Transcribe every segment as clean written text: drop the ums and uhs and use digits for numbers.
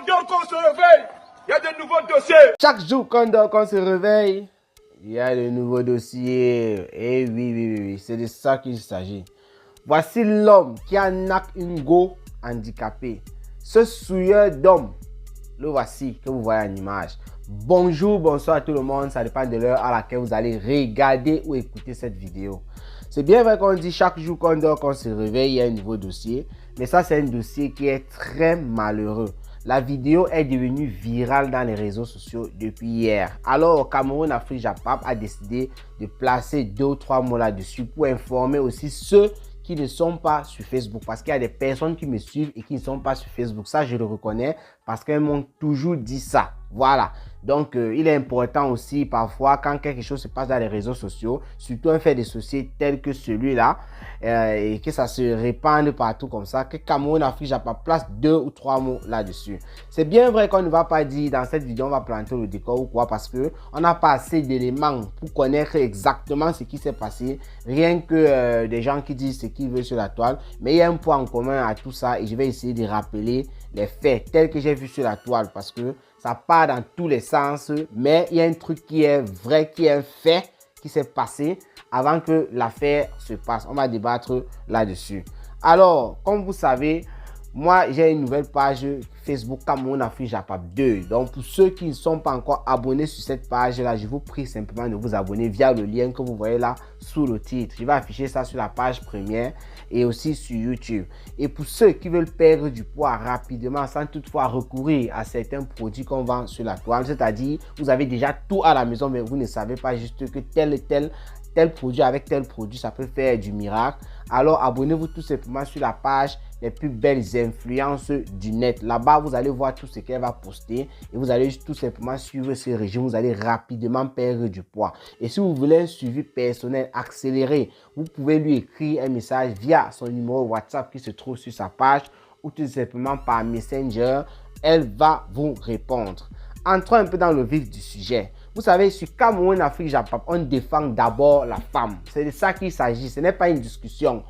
dort, qu'on se réveille, il y a de nouveaux dossiers. Chaque jour qu'on dort, qu'on se réveille, il y a de nouveaux dossiers. Et oui, c'est de ça qu'il s'agit. Voici l'homme qui a Ngo handicapé. Ce souilleur d'homme, le voici que vous voyez en image. Bonjour, bonsoir à tout le monde. Ça dépend de l'heure à laquelle vous allez regarder ou écouter cette vidéo. C'est bien vrai qu'on dit chaque jour qu'on dort, qu'on se réveille, il y a un nouveau dossier. Mais ça, c'est un dossier qui est très malheureux. La vidéo est devenue virale dans les réseaux sociaux depuis hier. Alors, au Cameroun, Afrique Japap a décidé de placer 2 ou 3 mots là-dessus pour informer aussi ceux qui ne sont pas sur Facebook. Parce qu'il y a des personnes qui me suivent et qui ne sont pas sur Facebook. Ça, je le reconnais parce qu'elles m'ont toujours dit ça. Voilà. Donc, il est important aussi parfois quand quelque chose se passe dans les réseaux sociaux, surtout un fait de société tel que celui-là, et que ça se répande partout comme ça, que Cameroun, Afrique, Japon place 2 ou 3 mots là-dessus. C'est bien vrai qu'on ne va pas dire dans cette vidéo, on va planter le décor ou quoi, parce que on n'a pas assez d'éléments pour connaître exactement ce qui s'est passé. Rien que des gens qui disent ce qu'ils veulent sur la toile, mais il y a un point en commun à tout ça et je vais essayer de rappeler les faits tels que j'ai vu sur la toile parce que ça part dans tous les sens, mais il y a un truc qui est vrai, qui est un fait qui s'est passé avant que l'affaire se passe. On va débattre là-dessus. Alors, comme vous savez, moi, j'ai une nouvelle page Facebook Cameroun Afrique Japap 2. Donc, pour ceux qui ne sont pas encore abonnés sur cette page-là, je vous prie simplement de vous abonner via le lien que vous voyez là sous le titre. Je vais afficher ça sur la page première et aussi sur YouTube. Et pour ceux qui veulent perdre du poids rapidement sans toutefois recourir à certains produits qu'on vend sur la toile, c'est-à-dire vous avez déjà tout à la maison, mais vous ne savez pas juste que tel produit avec tel produit, ça peut faire du miracle. Alors, abonnez-vous tout simplement sur la page les plus belles influences du net. Là-bas, vous allez voir tout ce qu'elle va poster et vous allez tout simplement suivre ce régime. Vous allez rapidement perdre du poids. Et si vous voulez un suivi personnel accéléré, vous pouvez lui écrire un message via son numéro WhatsApp qui se trouve sur sa page ou tout simplement par Messenger. Elle va vous répondre. Entrons un peu dans le vif du sujet. Vous savez, sur Cameroun, Afrique, Japon, on défend d'abord la femme. C'est de ça qu'il s'agit. Ce n'est pas une discussion.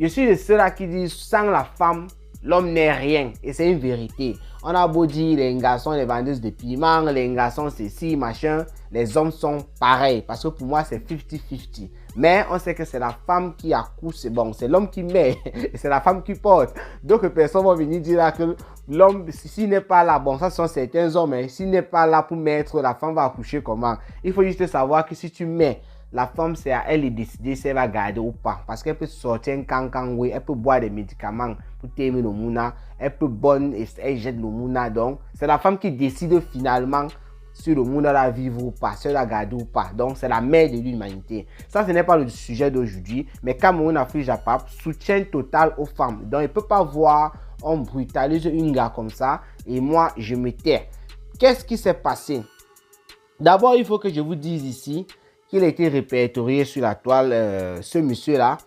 Je suis de ceux-là qui disent sans la femme, l'homme n'est rien. Et c'est une vérité. On a beau dire les garçons, les vendeuses de piments, les garçons, ceci, machin. Les hommes sont pareils. Parce que pour moi, c'est 50-50. Mais on sait que c'est la femme qui accouche, c'est bon. C'est l'homme qui met et c'est la femme qui porte. Donc, personne va venir dire là que l'homme, s'il n'est pas là, bon, ça sont certains hommes, mais s'il n'est pas là pour mettre, la femme va accoucher comment? Il faut juste savoir que si tu mets, la femme, c'est à elle de décider si elle va garder ou pas. Parce qu'elle peut sortir un cancan, oui, elle peut boire des médicaments pour terminer le mouna. Elle peut bonne et elle jette le mouna. Donc, c'est la femme qui décide finalement si le mouna la vivre ou pas, si elle la garde ou pas. Donc, c'est la mère de l'humanité. Ça, ce n'est pas le sujet d'aujourd'hui. Mais Cameroun, Afrique, Japap, soutien total aux femmes. Donc, il ne peut pas voir, on brutalise une gars comme ça. Et moi, je me tais. Qu'est-ce qui s'est passé? D'abord, il faut que je vous dise ici qu'il a été répertorié sur la toile, ce monsieur-là,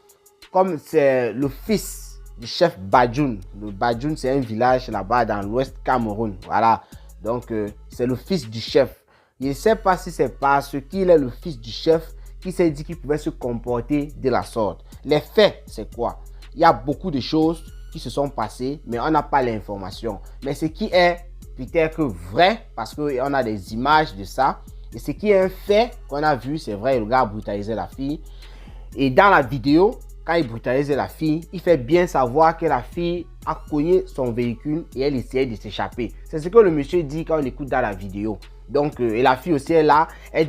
comme c'est le fils du chef Badjoun. Le Badjoun, c'est un village là-bas dans l'ouest Cameroun. Voilà. Donc, c'est le fils du chef. Je ne sais pas si c'est parce qu'il est le fils du chef qui s'est dit qu'il pouvait se comporter de la sorte. Les faits, c'est quoi? Il y a beaucoup de choses qui se sont passées, mais on n'a pas l'information. Mais ce qui est peut-être vrai, parce qu'on a des images de ça, et ce qui est un fait qu'on a vu, c'est vrai, le gars a brutalisé la fille. Et dans la vidéo, quand il brutalisait la fille, il fait bien savoir que la fille a cogné son véhicule et elle essayait de s'échapper. C'est ce que le monsieur dit quand on écoute dans la vidéo. Donc, et la fille aussi est là, il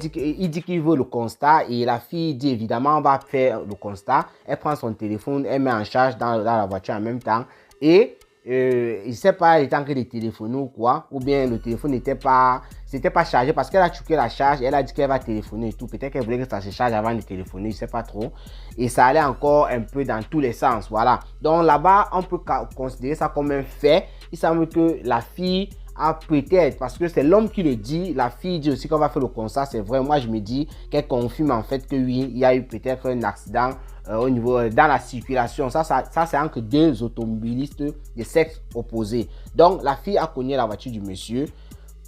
dit qu'il veut le constat et la fille dit évidemment on va faire le constat. Elle prend son téléphone, elle met en charge dans la voiture en même temps et il ne sait pas, il est en train de téléphoner ou quoi, ou bien le téléphone n'était pas chargé parce qu'elle a choqué la charge et elle a dit qu'elle va téléphoner et tout. Peut-être qu'elle voulait que ça se charge avant de téléphoner, je ne sais pas trop. Et ça allait encore un peu dans tous les sens, voilà. Donc là-bas, on peut considérer ça comme un fait. Il semble que la fille a peut-être, parce que c'est l'homme qui le dit, la fille dit aussi qu'on va faire le constat, c'est vrai. Moi, je me dis qu'elle confirme en fait que oui, il y a eu peut-être un accident au niveau dans la circulation. Ça c'est entre deux automobilistes de sexe opposé. Donc, la fille a cogné la voiture du monsieur.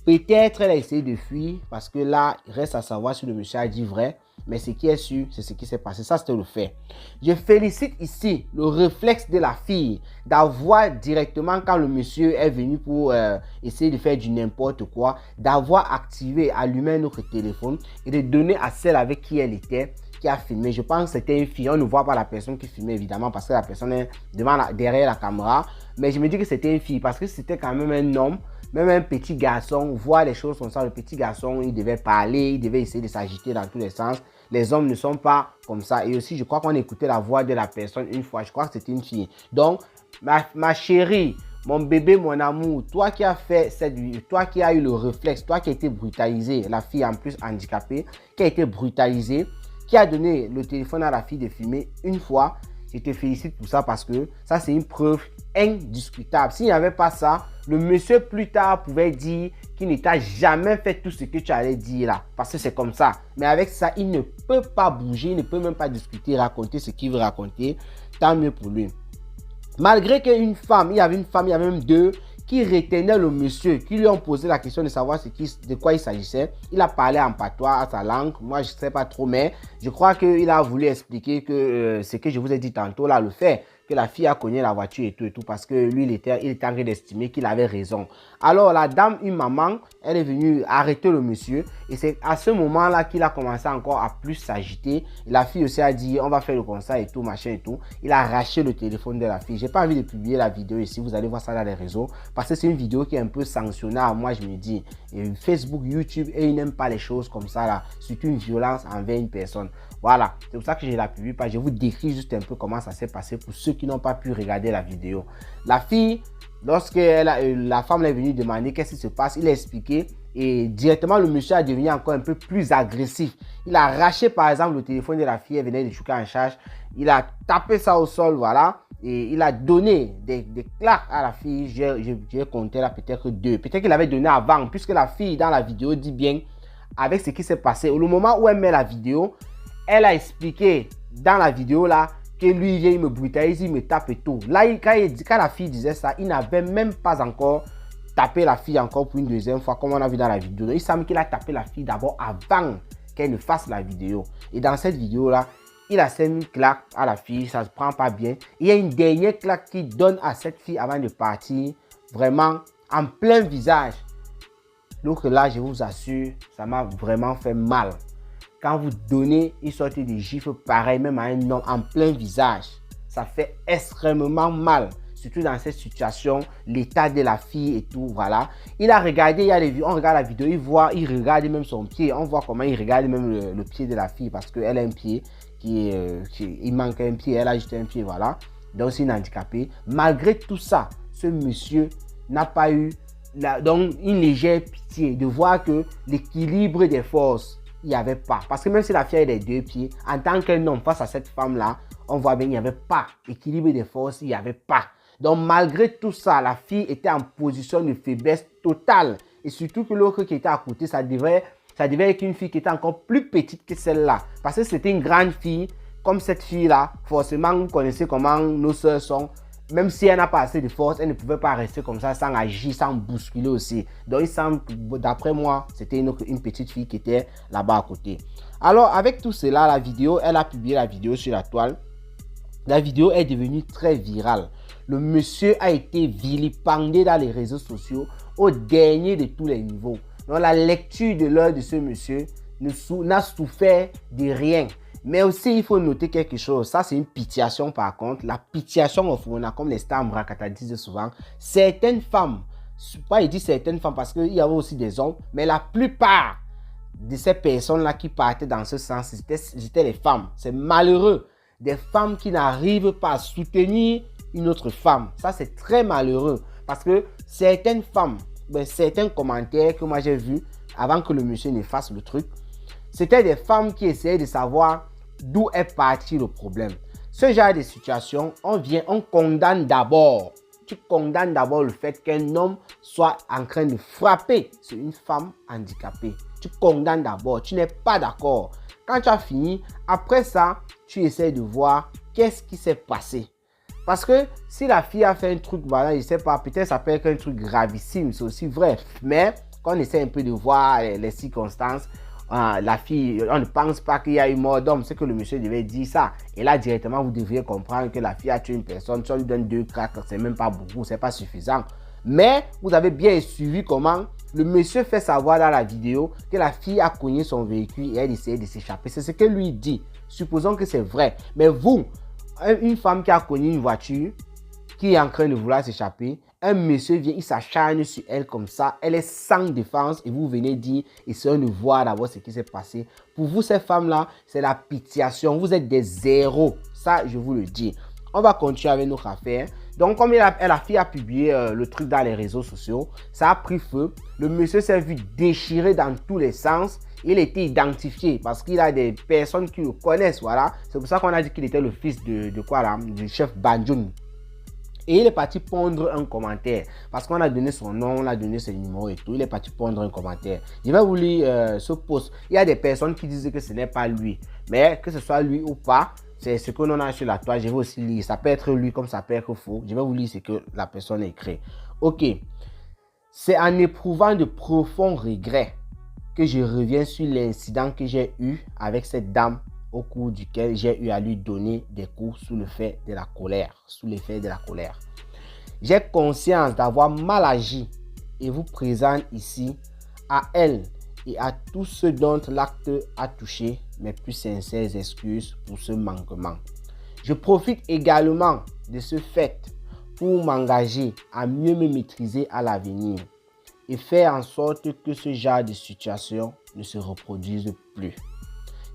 Peut-être elle a essayé de fuir parce que là, il reste à savoir si le monsieur a dit vrai. Mais ce qui est sûr, c'est ce qui s'est passé. Ça, c'était le fait. Je félicite ici le réflexe de la fille d'avoir directement, quand le monsieur est venu pour essayer de faire du n'importe quoi, d'avoir activé, allumé notre téléphone et de donner à celle avec qui elle était, qui a filmé. Je pense que c'était une fille. On ne voit pas la personne qui filmait, évidemment, parce que la personne est derrière la caméra. Mais je me dis que c'était une fille, parce que c'était quand même un homme, même un petit garçon, voir les choses comme ça. Le petit garçon, il devait parler, il devait essayer de s'agiter dans tous les sens. Les hommes ne sont pas comme ça. Et aussi, je crois qu'on écoutait la voix de la personne une fois. Je crois que c'était une fille. Donc, ma chérie, mon bébé, mon amour, toi qui as fait cette vidéo, toi qui as eu le réflexe, toi qui as été brutalisé, la fille en plus handicapée, qui a été brutalisée, qui a donné le téléphone à la fille de filmer une fois, je te félicite pour ça parce que ça, c'est une preuve indiscutable. S'il n'y avait pas ça, le monsieur plus tard pouvait dire qu'il ne t'a jamais fait tout ce que tu allais dire là. Parce que c'est comme ça. Mais avec ça, il ne peut pas bouger, il ne peut même pas discuter, raconter ce qu'il veut raconter. Tant mieux pour lui. Malgré qu'une femme, il y avait même deux qui retenaient le monsieur, qui lui ont posé la question de savoir de quoi il s'agissait. Il a parlé en patois à sa langue. Moi, je ne sais pas trop, mais je crois qu'il a voulu expliquer que ce que je vous ai dit tantôt, là, le fait que la fille a cogné la voiture et tout, parce que lui, il était en train d'estimer qu'il avait raison. Alors, la dame, une maman, elle est venue arrêter le monsieur. Et c'est à ce moment-là qu'il a commencé encore à plus s'agiter. La fille aussi a dit, on va faire le constat et tout, machin et tout. Il a arraché le téléphone de la fille. J'ai pas envie de publier la vidéo ici. Vous allez voir ça dans les réseaux. Parce que c'est une vidéo qui est un peu sanctionnable. Moi, je me dis, Facebook, YouTube, et ils n'aiment pas les choses comme ça, là. Surtout une violence envers une personne. Voilà, c'est pour ça que je ne la publie pas. Je vous décris juste un peu comment ça s'est passé pour ceux qui n'ont pas pu regarder la vidéo. La fille, lorsque la femme est venue demander qu'est-ce qui se passe, il a expliqué et directement le monsieur a devenu encore un peu plus agressif. Il a arraché par exemple le téléphone de la fille, elle venait de choquer en charge. Il a tapé ça au sol, voilà. Et il a donné des claques à la fille. J'ai compté là peut-être deux. Peut-être qu'il avait donné avant, puisque la fille dans la vidéo dit bien avec ce qui s'est passé. Au moment où elle met la vidéo, elle a expliqué dans la vidéo là que lui, il me brutalise, il me tape et tout. Là, quand la fille disait ça, il n'avait même pas encore tapé la fille encore pour une deuxième fois, comme on a vu dans la vidéo. Donc, il semble qu'il a tapé la fille d'abord avant qu'elle ne fasse la vidéo. Et dans cette vidéo là, il a mis une claque à la fille, ça ne se prend pas bien. Il y a une dernière claque qu'il donne à cette fille avant de partir, vraiment en plein visage. Donc là, je vous assure, ça m'a vraiment fait mal. Quand vous donnez une sorte de gifle pareil, même à un homme en plein visage, ça fait extrêmement mal. Surtout dans cette situation, l'état de la fille et tout, voilà. Il a regardé, on regarde la vidéo, il regarde même son pied. On voit comment il regarde même le pied de la fille parce qu'elle a un pied il manque un pied, elle a juste un pied, voilà. Donc c'est une handicapée. Malgré tout ça, ce monsieur n'a pas eu donc une légère pitié de voir que l'équilibre des forces, il n'y avait pas. Parce que même si la fille a les deux pieds, en tant qu'un homme face à cette femme-là, on voit bien qu'il n'y avait pas. Équilibre des forces, il n'y avait pas. Donc malgré tout ça, la fille était en position de faiblesse totale. Et surtout que l'autre qui était à côté, ça devait être une fille qui était encore plus petite que celle-là. Parce que c'était une grande fille, comme cette fille-là. Forcément, vous connaissez comment nos soeurs sont. Même si elle n'a pas assez de force, elle ne pouvait pas rester comme ça sans agir, sans bousculer aussi. Donc il semble, d'après moi, c'était une petite fille qui était là-bas à côté. Alors avec tout cela, la vidéo, elle a publié la vidéo sur la toile. La vidéo est devenue très virale. Le monsieur a été vilipendé dans les réseaux sociaux au dernier de tous les niveaux. Donc la lecture de l'œil de ce monsieur n'a souffert de rien. Mais aussi, il faut noter quelque chose. Ça, c'est une pitiation par contre. La pitiation au fond, comme les stars Mrakata disent souvent, certaines femmes, pas il dit certaines femmes parce qu'il y avait aussi des hommes, mais la plupart de ces personnes-là qui partaient dans ce sens, c'était les femmes. C'est malheureux. Des femmes qui n'arrivent pas à soutenir une autre femme. Ça, c'est très malheureux. Parce que certaines femmes, certains commentaires que moi j'ai vus avant que le monsieur ne fasse le truc, c'était des femmes qui essayaient de savoir d'où est parti le problème. Ce genre de situation, on condamne d'abord. Tu condamnes d'abord le fait qu'un homme soit en train de frapper sur une femme handicapée. Tu condamnes d'abord. Tu n'es pas d'accord. Quand tu as fini, après ça, tu essaies de voir qu'est-ce qui s'est passé. Parce que si la fille a fait un truc, voilà, je ne sais pas, peut-être ça peut être un truc gravissime, c'est aussi vrai. Mais quand on essaie un peu de voir les circonstances, la fille, on ne pense pas qu'il y a eu mort d'homme, c'est que le monsieur devait dire ça. Et là, directement, vous devriez comprendre que la fille a tué une personne. Si on lui donne 2 craques, c'est même pas beaucoup, c'est pas suffisant. Mais vous avez bien suivi comment le monsieur fait savoir dans la vidéo que la fille a cogné son véhicule et elle essayait de s'échapper. C'est ce que lui dit. Supposons que c'est vrai. Mais vous, une femme qui a cogné une voiture, qui est en train de vouloir s'échapper, un monsieur vient, il s'acharne sur elle comme ça, elle est sans défense et vous venez dire, essayons de voir d'abord ce qui s'est passé. Pour vous, ces femmes-là, c'est la pitiation, vous êtes des zéros, ça je vous le dis. On va continuer avec notre affaire. Donc comme la fille a publié le truc dans les réseaux sociaux, ça a pris feu, le monsieur s'est vu déchiré dans tous les sens. Il était identifié parce qu'il a des personnes qui le connaissent, voilà. C'est pour ça qu'on a dit qu'il était le fils de quoi là, du chef Banjoun. Et il est parti pondre un commentaire. Parce qu'on a donné son nom, on a donné ses numéros et tout. Il est parti pondre un commentaire. Je vais vous lire ce post. Il y a des personnes qui disent que ce n'est pas lui. Mais que ce soit lui ou pas, c'est ce que l'on a sur la toile. Je vais aussi lire. Ça peut être lui comme ça peut être faux. Je vais vous lire ce que la personne a écrit. Ok. C'est en éprouvant de profonds regrets que je reviens sur l'incident que j'ai eu avec cette dame au cours duquel j'ai eu à lui donner des coups sous l'effet de la colère. J'ai conscience d'avoir mal agi et vous présente ici à elle et à tous ceux dont l'acte a touché mes plus sincères excuses pour ce manquement. Je profite également de ce fait pour m'engager à mieux me maîtriser à l'avenir et faire en sorte que ce genre de situation ne se reproduise plus.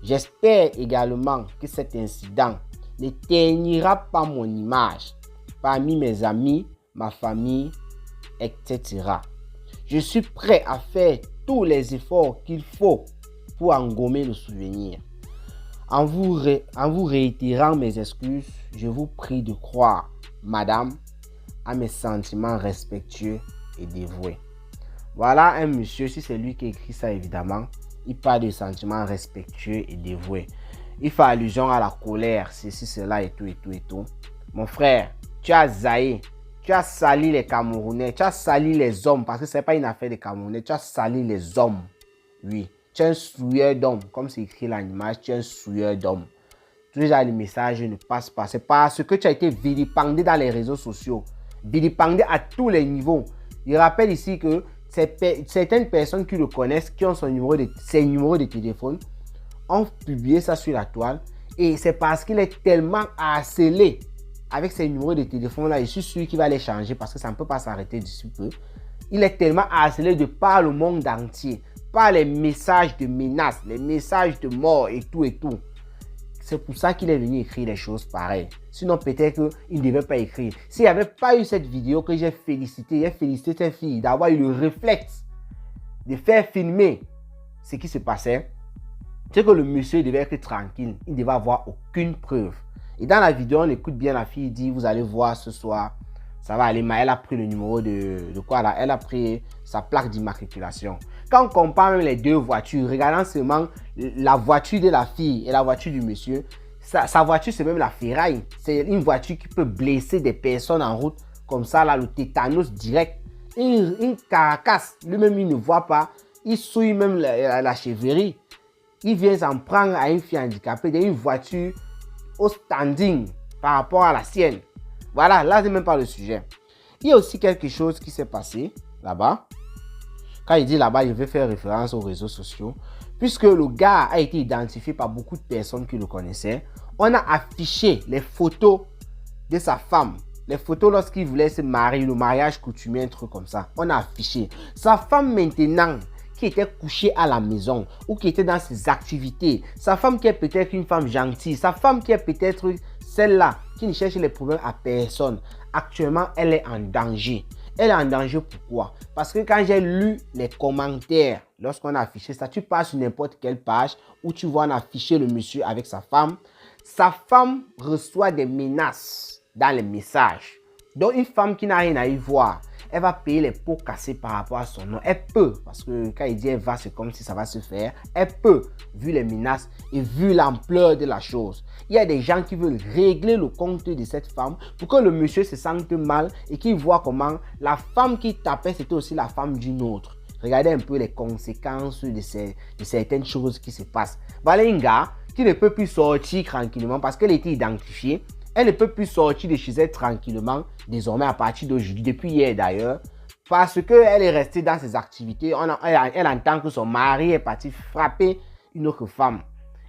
J'espère également que cet incident ne ternira pas mon image parmi mes amis, ma famille, etc. Je suis prêt à faire tous les efforts qu'il faut pour engommer le souvenir. En vous réitérant mes excuses, je vous prie de croire, madame, à mes sentiments respectueux et dévoués. Voilà un monsieur, si c'est lui qui écrit ça évidemment, il parle de sentiments respectueux et dévoués. Il fait allusion à la colère, ceci, cela et tout. Mon frère, tu as zaï, tu as sali les Camerounais, tu as sali les hommes, parce que ce n'est pas une affaire de Camerounais, tu as sali les hommes. Oui, tu es un souilleur d'hommes, comme c'est écrit dans l'image, tu es un souilleur d'hommes. Tous les messages ne passent pas. C'est parce que tu as été vilipendé dans les réseaux sociaux, vilipendé à tous les niveaux. Je rappelle ici que certaines personnes qui le connaissent, qui ont ses numéros de téléphone, ont publié ça sur la toile. Et c'est parce qu'il est tellement harcelé avec ses numéros de téléphone là. Je suis sûr qu'il va les changer parce que ça ne peut pas s'arrêter d'ici peu. Il est tellement harcelé de par le monde entier, par les messages de menaces, les messages de mort et tout. C'est pour ça qu'il est venu écrire des choses pareilles. Sinon, peut-être qu'il ne devait pas écrire. S'il n'y avait pas eu cette vidéo que j'ai félicité cette fille d'avoir eu le réflexe de faire filmer ce qui se passait, c'est que le monsieur devait être tranquille. Il ne devait avoir aucune preuve. Et dans la vidéo, on écoute bien la fille dit, vous allez voir ce soir, ça va aller, mais elle a pris le numéro de quoi là? Elle a pris sa plaque d'immatriculation. Quand on compare même les deux voitures, regardant seulement la voiture de la fille et la voiture du monsieur, sa voiture c'est même la ferraille. C'est une voiture qui peut blesser des personnes en route, comme ça là, le tétanos direct. Une carcasse, lui-même il ne voit pas, il souille même la chevrerie. Il vient s'en prendre à une fille handicapée d'une voiture au standing par rapport à la sienne. Voilà, là c'est même pas le sujet. Il y a aussi quelque chose qui s'est passé là-bas. Quand il dit là-bas, je vais faire référence aux réseaux sociaux. Puisque le gars a été identifié par beaucoup de personnes qui le connaissaient, on a affiché les photos de sa femme. Les photos lorsqu'il voulait se marier, le mariage coutumier, un truc comme ça. On a affiché. Sa femme maintenant, qui était couchée à la maison ou qui était dans ses activités. Sa femme qui est peut-être une femme gentille. Sa femme qui est peut-être celle-là qui ne cherche les problèmes à personne. Actuellement, elle est en danger. Elle est en danger pourquoi? Parce que quand j'ai lu les commentaires, lorsqu'on a affiché ça, tu passes sur n'importe quelle page où tu vois on a affiché le monsieur avec sa femme reçoit des menaces dans les messages. Donc une femme qui n'a rien à y voir, elle va payer les pots cassés par rapport à son nom. Elle peut, parce que quand il dit elle va, c'est comme si ça va se faire. Elle peut, vu les menaces et vu l'ampleur de la chose. Il y a des gens qui veulent régler le compte de cette femme pour que le monsieur se sente mal et qu'il voit comment la femme qui tapait, c'était aussi la femme d'une autre. regardez un peu les conséquences de certaines choses qui se passent. Voilà un gars qui ne peut plus sortir tranquillement parce qu'elle était identifiée. Elle ne peut plus sortir de chez elle tranquillement, désormais à partir d'aujourd'hui, depuis hier d'ailleurs, parce qu'elle est restée dans ses activités. Elle entend que son mari est parti frapper une autre femme.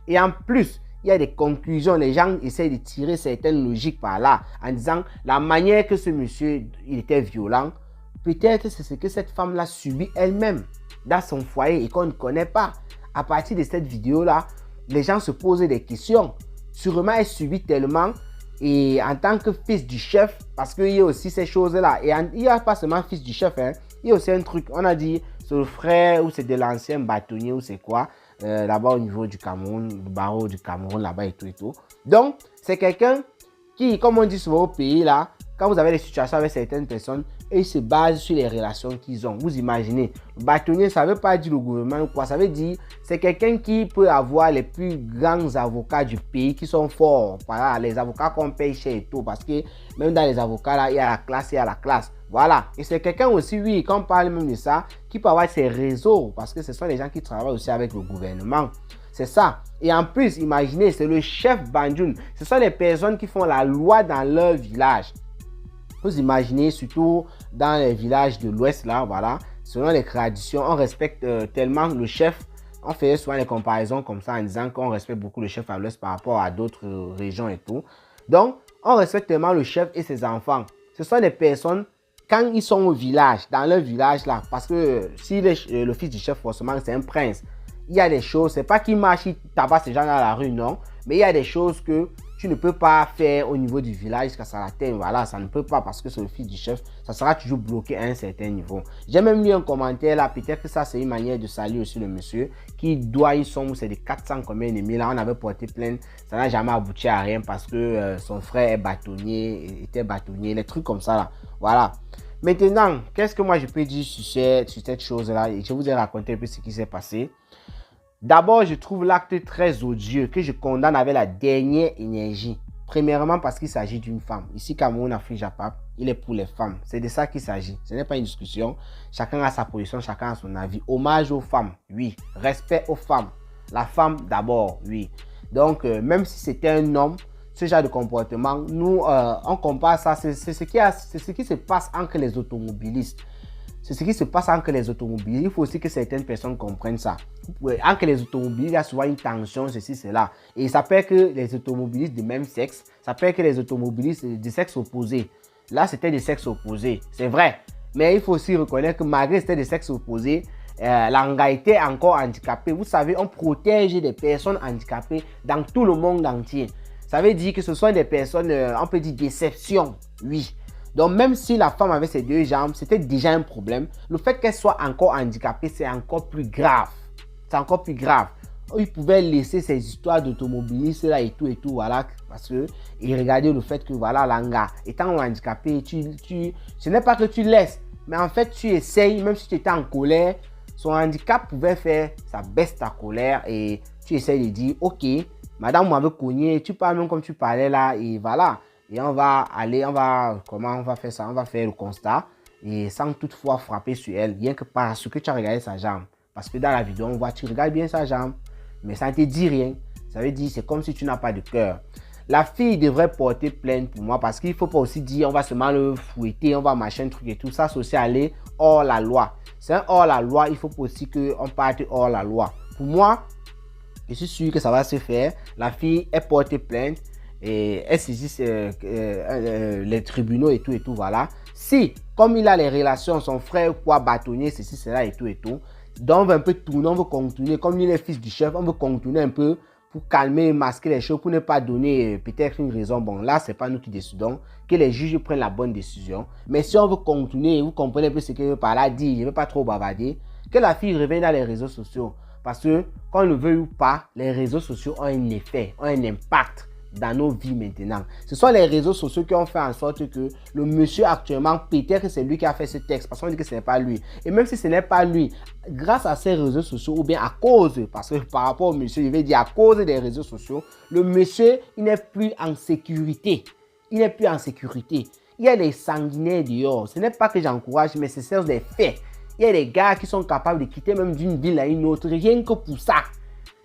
Et en plus, il y a des conclusions. Les gens essaient de tirer certaines logiques par là, en disant la manière que ce monsieur il était violent, peut-être c'est ce que cette femme-là subit elle-même dans son foyer et qu'on ne connaît pas. À partir de cette vidéo-là, les gens se posent des questions. Sûrement, elle subit tellement. Et en tant que fils du chef, parce qu'il y a aussi ces choses-là. Et il n'y a pas seulement fils du chef, hein. Il y a aussi un truc, on a dit, c'est le frère ou c'est de l'ancien bâtonnier ou c'est quoi, là-bas au niveau du Cameroun, le barreau du Cameroun, là-bas et tout et tout. Donc, c'est quelqu'un qui, comme on dit souvent au pays, là, quand vous avez des situations avec certaines personnes, ils se basent sur les relations qu'ils ont. Vous imaginez, le bâtonnier, ça ne veut pas dire le gouvernement ou quoi, ça veut dire c'est quelqu'un qui peut avoir les plus grands avocats du pays qui sont forts. Voilà, les avocats qu'on paye cher et tout, parce que même dans les avocats, là, il y a la classe, il y a la classe. Voilà, et c'est quelqu'un aussi, oui, quand on parle même de ça, qui peut avoir ses réseaux, parce que ce sont les gens qui travaillent aussi avec le gouvernement. C'est ça. Et en plus, imaginez, c'est le chef Banjoun. Ce sont les personnes qui font la loi dans leur village. Vous imaginez, surtout dans les villages de l'Ouest, là, voilà, selon les traditions, on respecte tellement le chef. On fait souvent des comparaisons comme ça en disant qu'on respecte beaucoup le chef à l'Ouest par rapport à d'autres régions et tout. Donc, on respecte tellement le chef et ses enfants. Ce sont des personnes, quand ils sont au village, dans leur village, là, parce que si le fils du chef, forcément, c'est un prince, il y a des choses, c'est pas qu'il marche, il tabasse ces gens dans la rue, non, mais il y a des choses que tu ne peux pas faire au niveau du village jusqu'à ça l'atteint. Voilà, ça ne peut pas parce que c'est le fils du chef. Ça sera toujours bloqué à un certain niveau. J'ai même lu un commentaire là. Peut-être que ça, c'est une manière de saluer aussi le monsieur qui doit une somme, c'est de 400 combien de mille. Là, on avait porté plainte. Ça n'a jamais abouti à rien parce que son frère est bâtonnier, était bâtonnier. Les trucs comme ça là. Voilà. Maintenant, qu'est-ce que moi je peux dire sur cette chose-là? Je vous ai raconté un peu ce qui s'est passé. D'abord, je trouve l'acte très odieux que je condamne avec la dernière énergie. Premièrement, parce qu'il s'agit d'une femme. Ici, Cameroun, Afrique, Japap, il est pour les femmes. C'est de ça qu'il s'agit. Ce n'est pas une discussion. Chacun a sa position, chacun a son avis. Hommage aux femmes, oui. Respect aux femmes. La femme d'abord, oui. Donc, même si c'était un homme, ce genre de comportement, nous, on compare ça. C'est ce qui se passe entre les automobilistes. C'est ce qui se passe entre les automobilistes. Il faut aussi que certaines personnes comprennent ça. Entre les automobilistes, il y a souvent une tension, ceci, cela. Et ça peut être que les automobilistes de même sexe, ça peut être que les automobilistes de sexe opposé. Là, c'était des sexes opposés. C'est vrai. Mais il faut aussi reconnaître que malgré que c'était des sexes opposés, l'anga était encore handicapé. Vous savez, on protège des personnes handicapées dans tout le monde entier. Ça veut dire que ce sont des personnes, on peut dire déception, oui. Donc, même si la femme avait ses deux jambes, c'était déjà un problème. Le fait qu'elle soit encore handicapée, c'est encore plus grave. C'est encore plus grave. Il pouvait laisser ces histoires d'automobilistes là et tout, voilà. Parce que, il regardait le fait que, voilà, l'anga, étant handicapé, ce n'est pas que tu laisses. Mais en fait, tu essayes, même si tu étais en colère, son handicap pouvait faire, ça baisse ta colère et tu essayes de dire, ok, madame m'avait cogné, tu parles même comme tu parlais là et voilà. Et on va faire ça? On va faire le constat et sans toutefois frapper sur elle, rien que parce que tu as regardé sa jambe. Parce que dans la vidéo, on voit, tu regardes bien sa jambe, mais ça ne te dit rien. Ça veut dire, c'est comme si tu n'as pas de cœur. La fille devrait porter plainte pour moi parce qu'il ne faut pas aussi dire, on va seulement le fouetter, on va machin, truc et tout. Ça, c'est aussi aller hors la loi. C'est un hors la loi, il faut aussi qu'on parte hors la loi. Pour moi, je suis sûr que ça va se faire. La fille est portée plainte. Et elle saisit les tribunaux et tout, voilà. Si, comme il a les relations, son frère, quoi, bâtonnier, ceci, cela et tout, donc on veut un peu tourner, on veut contourner, comme il est fils du chef, on veut contourner un peu pour calmer, masquer les choses, pour ne pas donner peut-être une raison. Bon, là, c'est pas nous qui décidons, que les juges prennent la bonne décision. Mais si on veut contourner, vous comprenez un peu ce que je veux par là dire, je ne veux pas trop bavarder, que la fille revienne dans les réseaux sociaux. Parce que, qu'on le veuille ou pas, les réseaux sociaux ont un effet, ont un impact dans nos vies maintenant. Ce sont les réseaux sociaux qui ont fait en sorte que le monsieur actuellement, peut-être que c'est lui qui a fait ce texte, parce qu'on dit que ce n'est pas lui. Et même si ce n'est pas lui, grâce à ces réseaux sociaux, ou bien à cause, parce que par rapport au monsieur, je vais dire à cause des réseaux sociaux, le monsieur, il n'est plus en sécurité. Il n'est plus en sécurité. Il y a des sanguinaires dehors. Ce n'est pas que j'encourage, mais c'est des faits. Il y a des gars qui sont capables de quitter même d'une ville à une autre, rien que pour ça.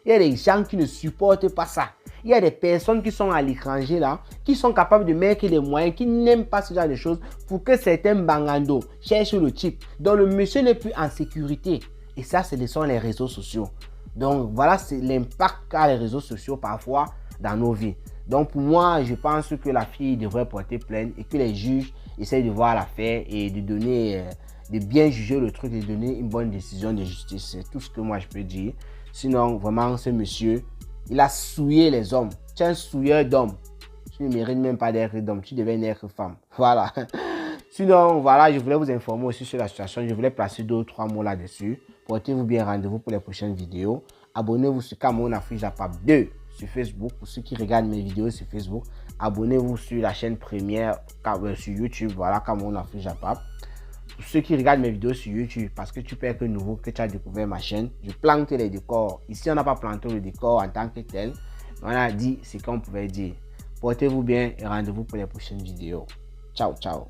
Il y a des gens qui ne supportent pas ça. Il y a des personnes qui sont à l'étranger là, qui sont capables de mettre des moyens, qui n'aiment pas ce genre de choses pour que certains bangandos cherchent le type dont le monsieur n'est plus en sécurité. Et ça, ce sont les réseaux sociaux. Donc voilà, c'est l'impact qu'a les réseaux sociaux parfois dans nos vies. Donc pour moi, je pense que la fille devrait porter plainte et que les juges essayent de voir l'affaire et de donner, de bien juger le truc et de donner une bonne décision de justice. C'est tout ce que moi je peux dire. Sinon, vraiment, ce monsieur, il a souillé les hommes. Tu es un souilleur d'hommes. Tu ne mérites même pas d'être d'homme. Tu devais être femme. Voilà. Sinon, voilà, je voulais vous informer aussi sur la situation. Je voulais placer 2 ou 3 mots là-dessus. Portez-vous bien, rendez-vous pour les prochaines vidéos. Abonnez-vous sur Cameroun Afrique Japap 2 sur Facebook. Pour ceux qui regardent mes vidéos sur Facebook, abonnez-vous sur la chaîne première sur YouTube. Voilà, Cameroun Afrique Japap. Pour ceux qui regardent mes vidéos sur YouTube, parce que tu peux être nouveau, que tu as découvert ma chaîne, je plante les décors. Ici, on n'a pas planté le décor en tant que tel. On a dit ce qu'on pouvait dire. Portez-vous bien et rendez-vous pour les prochaines vidéos. Ciao, ciao.